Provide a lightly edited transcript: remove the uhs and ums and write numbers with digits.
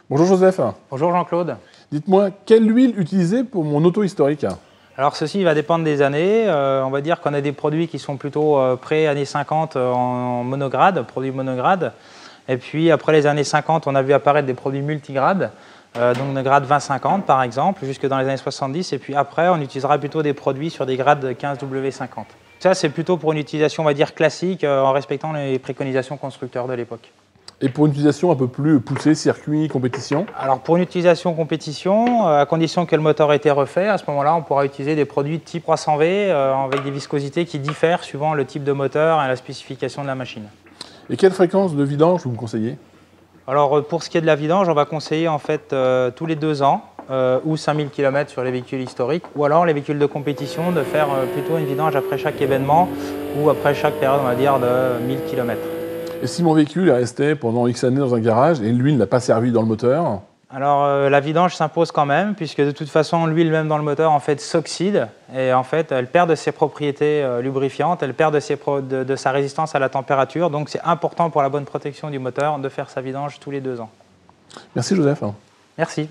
Bonjour Joseph. Bonjour Jean-Claude. Dites-moi, quelle huile utiliser pour mon auto historique? Alors ceci va dépendre des années. On va dire qu'on a des produits qui sont plutôt pré-années 50 en monograde, produits monogrades. Et puis après les années 50, on a vu apparaître des produits multigrades, donc de grade 20-50 par exemple, jusque dans les années 70. Et puis après, on utilisera plutôt des produits sur des grades 15W50. Ça, c'est plutôt pour une utilisation, on va dire, classique, en respectant les préconisations constructeurs de l'époque. Et pour une utilisation un peu plus poussée, circuit, compétition? Alors pour une utilisation compétition, à condition que le moteur ait été refait, à ce moment-là, on pourra utiliser des produits type 300V avec des viscosités qui diffèrent suivant le type de moteur et la spécification de la machine. Et quelle fréquence de vidange vous me conseillez? Alors pour ce qui est de la vidange, on va conseiller en fait tous les 2 ans ou 5000 km sur les véhicules historiques, ou alors les véhicules de compétition de faire plutôt une vidange après chaque événement ou après chaque période, on va dire, de 1000 km. Et si mon véhicule est resté pendant X années dans un garage et l'huile n'a pas servi dans le moteur? Alors la vidange s'impose quand même, puisque de toute façon l'huile même dans le moteur en fait s'oxyde et en fait elle perd de ses propriétés lubrifiantes, elle perd de sa résistance à la température, donc c'est important pour la bonne protection du moteur de faire sa vidange tous les 2 ans. Merci Joseph. Merci.